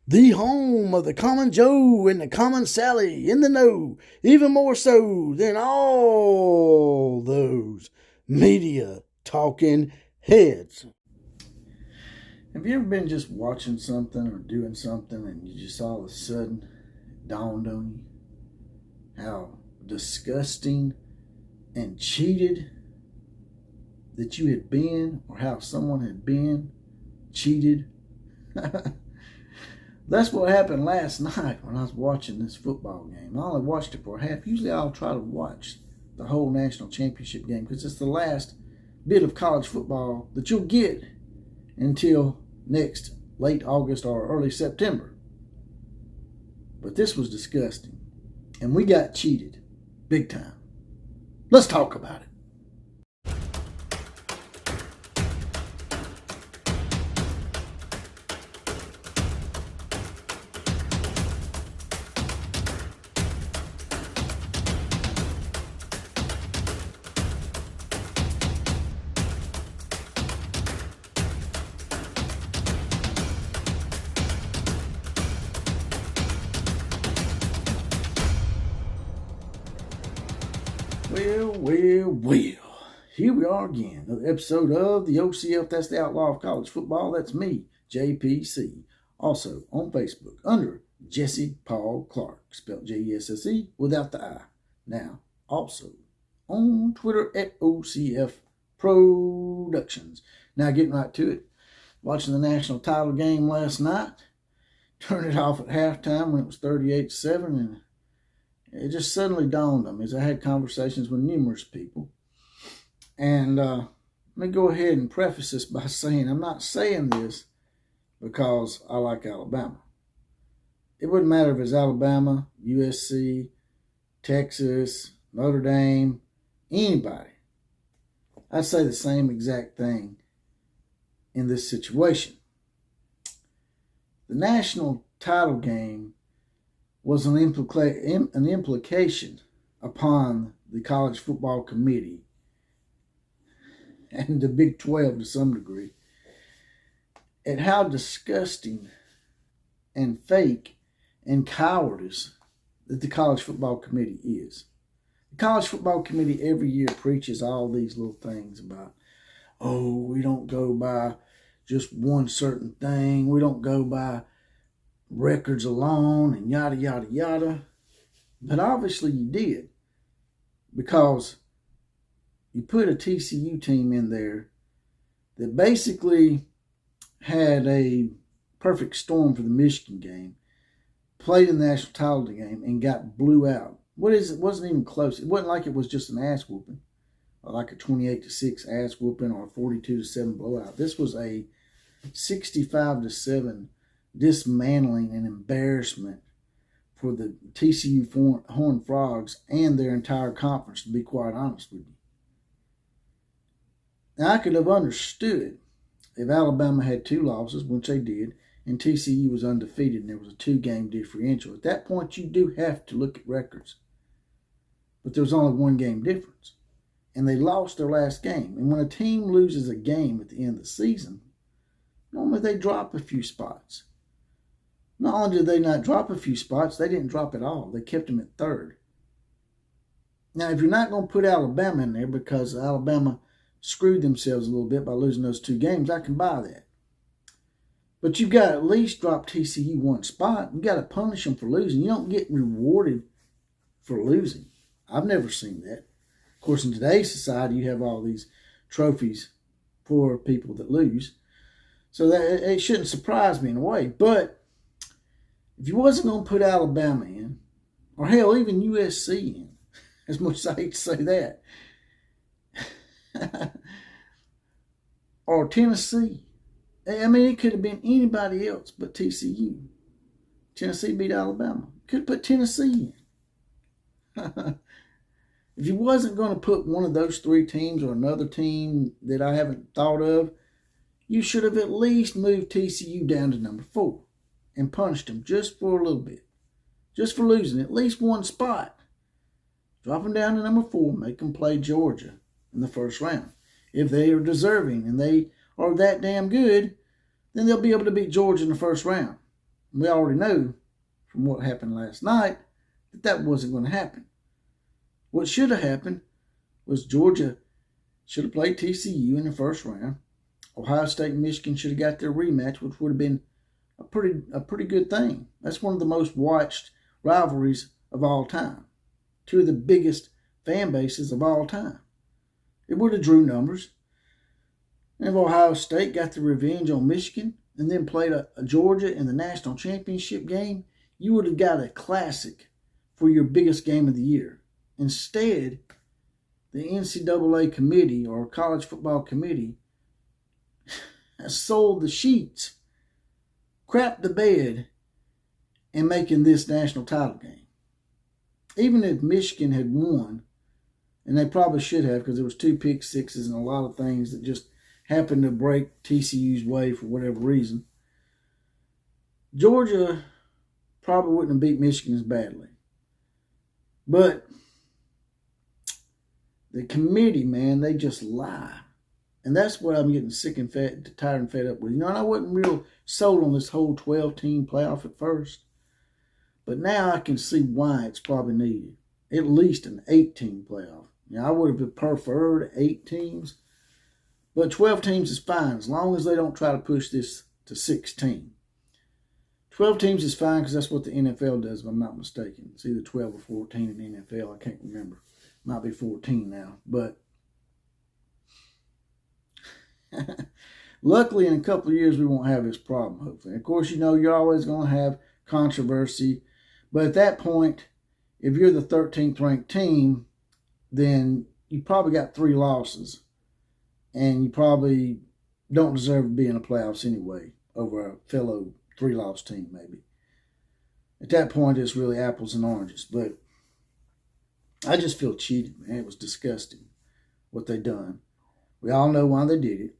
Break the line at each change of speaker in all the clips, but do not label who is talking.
The home of the common Joe and the common Sally in the know, even more so than all those media talking heads. Have you ever been just watching something or doing something and you just all of a sudden dawned on you how disgusting and cheated that you had been, or how someone had been cheated? That's what happened last night when I was watching this football game. I only watched it for half. Usually I'll try to watch the whole national championship game because it's the last bit of college football that you'll get until next late August or early September. But this was disgusting. And we got cheated big time. Let's talk about it. Well. Here we are again. Another episode of the OCF, that's the Outlaw of College Football. That's me, JPC. Also on Facebook under Jesse Paul Clark, spelled Jesse without the I. Now, also on Twitter at OCF Productions. Now, getting right to it. Watching the national title game last night. Turned it off at halftime when it was 38-7, and it just suddenly dawned on me as I had conversations with numerous people. And let me go ahead and preface this by saying I'm not saying this because I like Alabama. It wouldn't matter if it's Alabama, USC, Texas, Notre Dame, anybody. I'd say the same exact thing in this situation. The national title game was an implication upon the College Football Committee and the Big 12 to some degree at how disgusting and fake and cowardice that the College Football Committee is. The College Football Committee every year preaches all these little things about, oh, we don't go by just one certain thing. We don't go by records alone and yada, yada, yada. But obviously you did, because you put a TCU team in there that basically had a perfect storm for the Michigan game, played in the national title game, and got blew out. It wasn't even close. It wasn't like it was just an ass whooping, or like a 28-6 ass whooping or a 42-7 blowout. This was a 65-7 dismantling and embarrassment for the TCU Horned Frogs and their entire conference, to be quite honest with you. Now, I could have understood if Alabama had 2 losses, which they did, and TCU was undefeated and there was a 2-game differential. At that point, you do have to look at records. But there was only 1 game difference. And they lost their last game. And when a team loses a game at the end of the season, normally they drop a few spots. Not only did they not drop a few spots, they didn't drop at all. They kept them at 3rd. Now, if you're not going to put Alabama in there because Alabama screwed themselves a little bit by losing those 2 games, I can buy that. But you've got to at least drop TCU 1 spot. You've got to punish them for losing. You don't get rewarded for losing. I've never seen that. Of course, in today's society, you have all these trophies for people that lose. So that it shouldn't surprise me in a way. But if you wasn't going to put Alabama in, or hell, even USC in, as much as I hate to say that, or Tennessee, I mean, it could have been anybody else but TCU. Tennessee beat Alabama. Could have put Tennessee in. If you wasn't going to put one of those 3 teams or another team that I haven't thought of, you should have at least moved TCU down to number 4 and punished them just for a little bit. Just for losing at least 1 spot. Drop them down to number 4, make them play Georgia in the first round. If they are deserving and they are that damn good, then they'll be able to beat Georgia in the first round. We already know from what happened last night that wasn't going to happen. What should have happened was Georgia should have played TCU in the first round. Ohio State and Michigan should have got their rematch, which would have been a pretty good thing. That's one of the most watched rivalries of all time. Two of the biggest fan bases of all time. It would have drew numbers. And if Ohio State got the revenge on Michigan and then played a Georgia in the national championship game, you would have got a classic for your biggest game of the year. Instead, the NCAA committee or college football committee has sold the sheets, crapped the bed, in making this national title game. Even if Michigan had won, and they probably should have because there was 2 pick sixes and a lot of things that just happened to break TCU's way for whatever reason, Georgia probably wouldn't have beat Michigan as badly. But the committee, man, they just lie. And that's what I'm getting sick and tired and fed up with. And I wasn't real sold on this whole 12-team playoff at first. But now I can see why it's probably needed. At least an 8-team playoff. I would have preferred 8 teams. But 12 teams is fine as long as they don't try to push this to 16. 12 teams is fine because that's what the NFL does, if I'm not mistaken. It's either 12 or 14 in the NFL. I can't remember. Might be 14 now. But luckily, in a couple of years, we won't have this problem, hopefully. Of course, you're always going to have controversy. But at that point, if you're the 13th ranked team, then you probably got 3 losses. And you probably don't deserve to be in the playoffs anyway over a fellow 3-loss team, maybe. At that point, it's really apples and oranges. But I just feel cheated, man. It was disgusting what they done. We all know why they did it.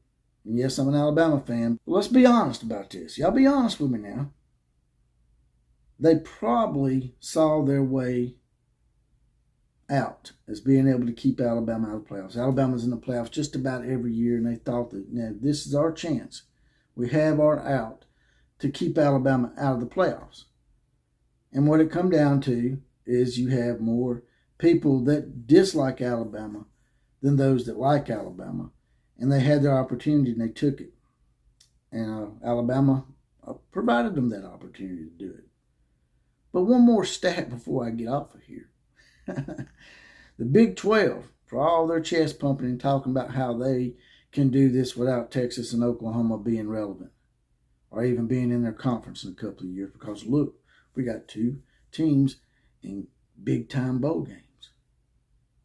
And yes, I'm an Alabama fan. But let's be honest about this. Y'all be honest with me now. They probably saw their way out as being able to keep Alabama out of the playoffs. Alabama's in the playoffs just about every year, and they thought that this is our chance. We have our out to keep Alabama out of the playoffs. And what it come down to is you have more people that dislike Alabama than those that like Alabama. And they had their opportunity and they took it. And Alabama provided them that opportunity to do it. But one more stat before I get off of here. The Big 12, for all their chest pumping and talking about how they can do this without Texas and Oklahoma being relevant or even being in their conference in a couple of years, because look, we got 2 teams in big-time bowl games.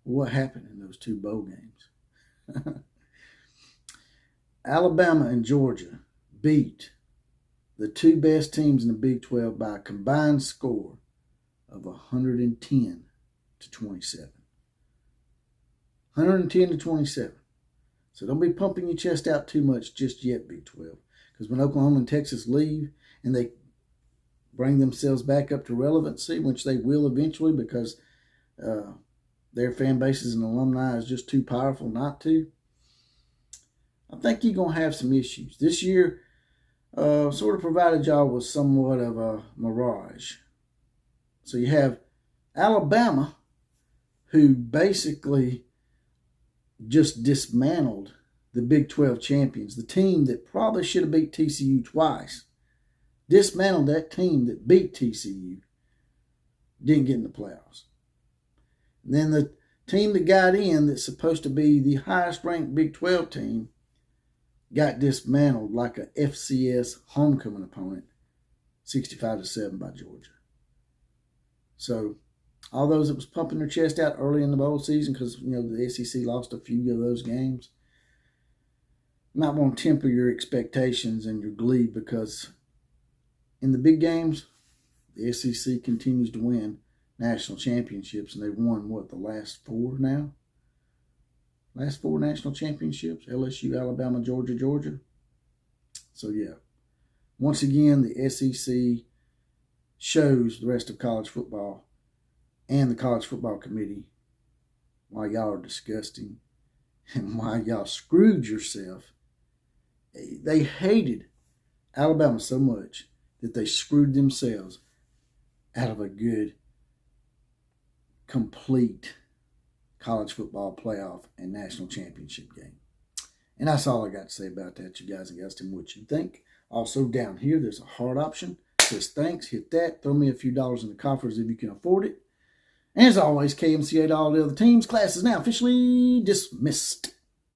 What happened in those 2 bowl games? Alabama and Georgia beat the 2 best teams in the Big 12 by a combined score of 110 to 27. 110 to 27. So don't be pumping your chest out too much just yet, Big 12. Because when Oklahoma and Texas leave and they bring themselves back up to relevancy, which they will eventually because their fan bases and alumni is just too powerful not to, I think you're going to have some issues. This year sort of provided y'all with somewhat of a mirage. So you have Alabama, who basically just dismantled the Big 12 champions, the team that probably should have beat TCU twice. Dismantled that team that beat TCU, didn't get in the playoffs. And then the team that got in, that's supposed to be the highest ranked Big 12 team, got dismantled like a FCS homecoming opponent, 65-7 by Georgia. So all those that was pumping their chest out early in the bowl season because the SEC lost a few of those games, might want to temper your expectations and your glee, because in the big games, the SEC continues to win national championships, and they've won, the last 4 now? Last 4 national championships, LSU, Alabama, Georgia. So, yeah. Once again, the SEC shows the rest of college football and the college football committee why y'all are disgusting and why y'all screwed yourself. They hated Alabama so much that they screwed themselves out of a good, complete college football playoff and national championship game. And that's all I got to say about that, you guys and gals. Tell me what you think. Also, down here, there's a heart option. It says thanks. Hit that. Throw me a few dollars in the coffers if you can afford it. And as always, KMCA to all the other teams. Class is now officially dismissed.